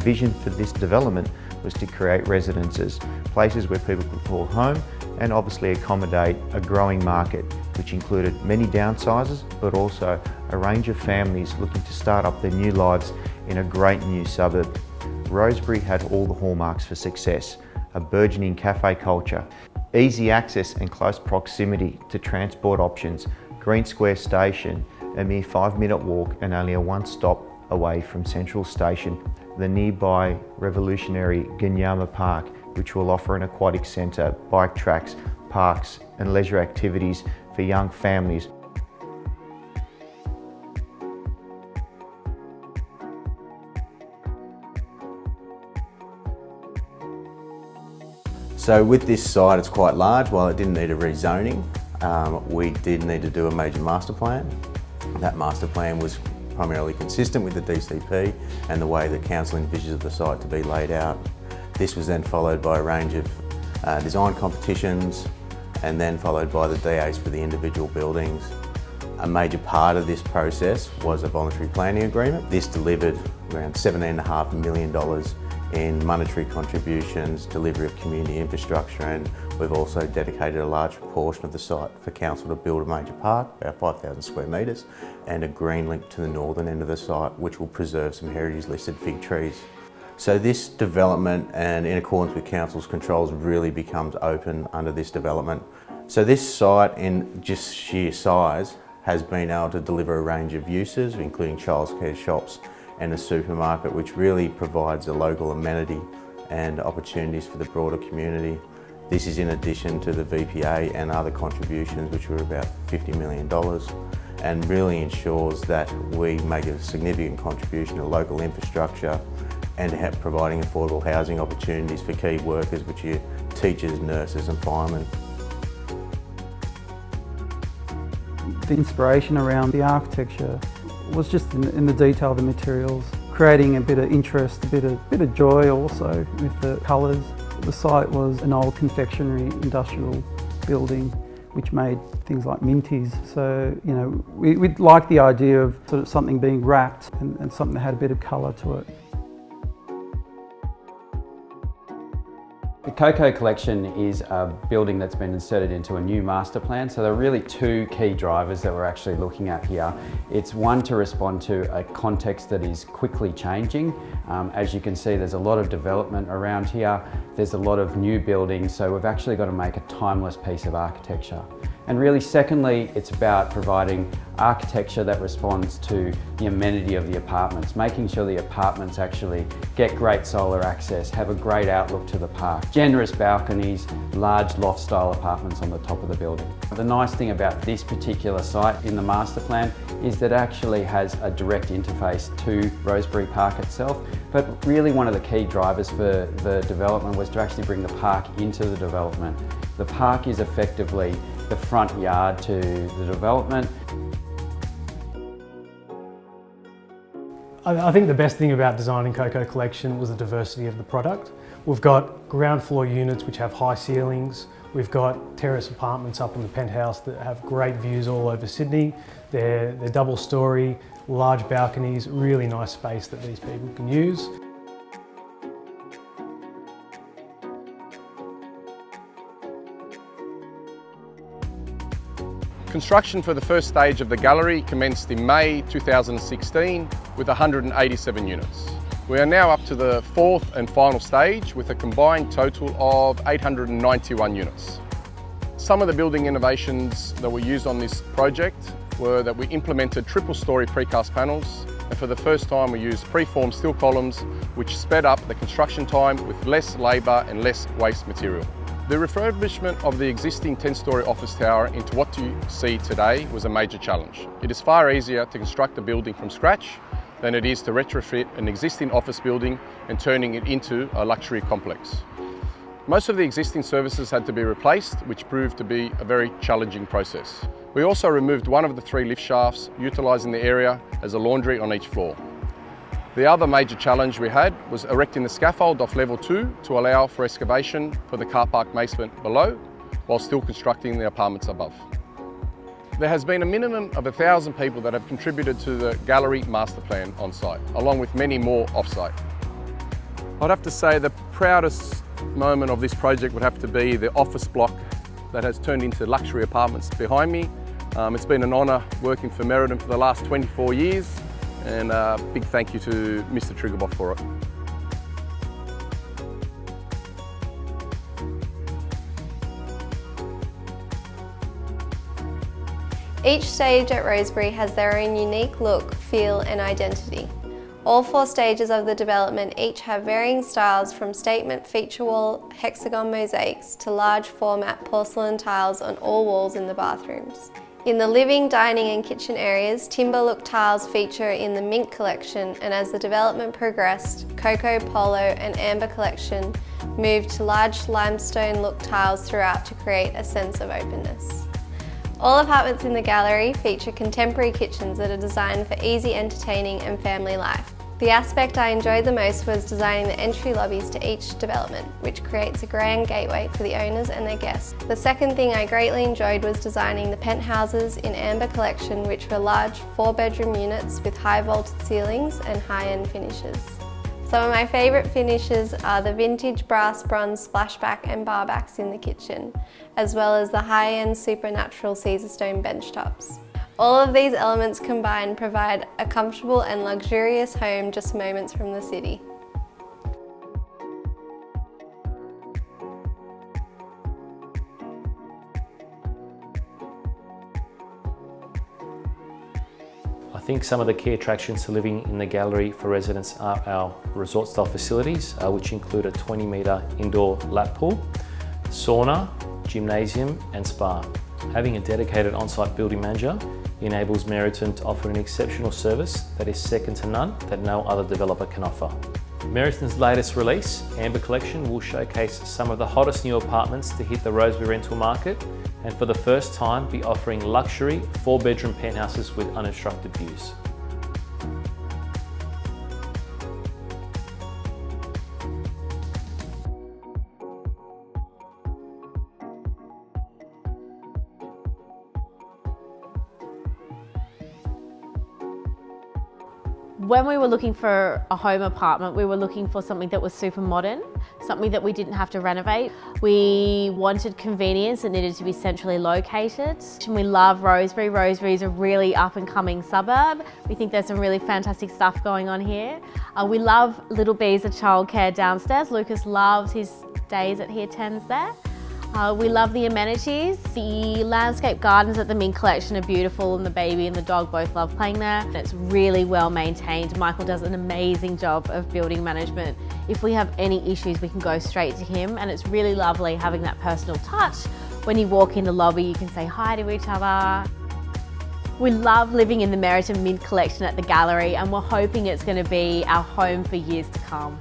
vision for this development was to create residences, places where people could call home and obviously accommodate a growing market, which included many downsizers, but also a range of families looking to start up their new lives in a great new suburb. Rosebery had all the hallmarks for success: a burgeoning cafe culture, easy access and close proximity to transport options, Green Square Station, a mere 5-minute walk and only a one-stop away from Central Station, the nearby revolutionary Gunyama Park, which will offer an aquatic centre, bike tracks, parks and leisure activities for young families. So with this site, it's quite large. While it didn't need a rezoning, we did need to do a major master plan. That master plan was primarily consistent with the DCP and the way the council envisages the site to be laid out. This was then followed by a range of design competitions and then followed by the DAs for the individual buildings. A major part of this process was a voluntary planning agreement. This delivered around $17.5 million in monetary contributions, delivery of community infrastructure, and we've also dedicated a large proportion of the site for council to build a major park, about 5,000 square metres, and a green link to the northern end of the site, which will preserve some heritage listed fig trees. So this development, and in accordance with council's controls, really becomes open under this development. So this site, in just sheer size, has been able to deliver a range of uses, including childcare shops and a supermarket, which really provides a local amenity and opportunities for the broader community. This is in addition to the VPA and other contributions, which were about $50 million, and really ensures that we make a significant contribution to local infrastructure and providing affordable housing opportunities for key workers, which are teachers, nurses and firemen. The inspiration around the architecture was just in the detail of the materials, creating a bit of interest, a bit of joy also with the colours. The site was an old confectionery industrial building which made things like minties. So, you know, we liked the idea of sort of something being wrapped and something that had a bit of colour to it. The Cocoa Collection is a building that's been inserted into a new master plan, so there are really two key drivers that we're actually looking at here. It's one, to respond to a context that is quickly changing. As you can see, there's a lot of development around here, there's a lot of new buildings, so we've actually got to make a timeless piece of architecture. And really, secondly, it's about providing architecture that responds to the amenity of the apartments, making sure the apartments actually get great solar access, have a great outlook to the park, generous balconies, large loft-style apartments on the top of the building. The nice thing about this particular site in the master plan is that it actually has a direct interface to Rosebery Park itself, but really one of the key drivers for the development was to actually bring the park into the development. The park is effectively the front yard to the development. I think the best thing about designing Cocoa Collection was the diversity of the product. We've got ground floor units which have high ceilings. We've got terrace apartments up in the penthouse that have great views all over Sydney. They're double storey, large balconies, really nice space that these people can use. Construction for the first stage of the gallery commenced in May 2016 with 187 units. We are now up to the fourth and final stage with a combined total of 891 units. Some of the building innovations that were used on this project were that we implemented triple-storey precast panels, and for the first time we used preformed steel columns, which sped up the construction time with less labour and less waste material. The refurbishment of the existing 10-storey office tower into what you see today was a major challenge. It is far easier to construct a building from scratch than it is to retrofit an existing office building and turning it into a luxury complex. Most of the existing services had to be replaced, which proved to be a very challenging process. We also removed one of the 3 lift shafts, utilising the area as a laundry on each floor. The other major challenge we had was erecting the scaffold off level 2 to allow for excavation for the car park basement below, while still constructing the apartments above. There has been a minimum of 1,000 people that have contributed to the gallery master plan on site, along with many more off-site. I'd have to say the proudest moment of this project would have to be the office block that has turned into luxury apartments behind me. It's been an honour working for Meriton for the last 24 years, and a big thank you to Mr. Triggerboff for it. Each stage at Rosebery has their own unique look, feel and identity. All 4 stages of the development each have varying styles, from statement feature wall hexagon mosaics to large format porcelain tiles on all walls in the bathrooms. In the living, dining and kitchen areas, timber look tiles feature in the Mint collection, and as the development progressed, Cocoa, Polo and Amber collection moved to large limestone look tiles throughout to create a sense of openness. All apartments in the gallery feature contemporary kitchens that are designed for easy entertaining and family life. The aspect I enjoyed the most was designing the entry lobbies to each development, which creates a grand gateway for the owners and their guests. The second thing I greatly enjoyed was designing the penthouses in Amber collection, which were large 4-bedroom units with high vaulted ceilings and high-end finishes. Some of my favourite finishes are the vintage brass bronze splashback and barbacks in the kitchen, as well as the high-end supernatural Caesar stone bench tops. All of these elements combined provide a comfortable and luxurious home just moments from the city. I think some of the key attractions to living in the gallery for residents are our resort style facilities, which include a 20-metre indoor lap pool, sauna, gymnasium and spa. Having a dedicated on-site building manager enables Meriton to offer an exceptional service that is second to none, that no other developer can offer. Meriton's latest release, Amber Collection, will showcase some of the hottest new apartments to hit the Rosebery rental market, and for the first time be offering luxury 4-bedroom penthouses with unobstructed views. When we were looking for a home apartment, we were looking for something that was super modern, something that we didn't have to renovate. We wanted convenience and needed to be centrally located. And we love Rosebery. Rosebery is a really up and coming suburb. We think there's some really fantastic stuff going on here. We love Little Bees of childcare downstairs. Lucas loves his days at Year 10s there. We love the amenities. The landscape gardens at the Mint collection are beautiful, and the baby and the dog both love playing there. And it's really well maintained. Michael does an amazing job of building management. If we have any issues, we can go straight to him, and it's really lovely having that personal touch. When you walk in the lobby, you can say hi to each other. We love living in the Meriton Mint collection at the gallery, and we're hoping it's going to be our home for years to come.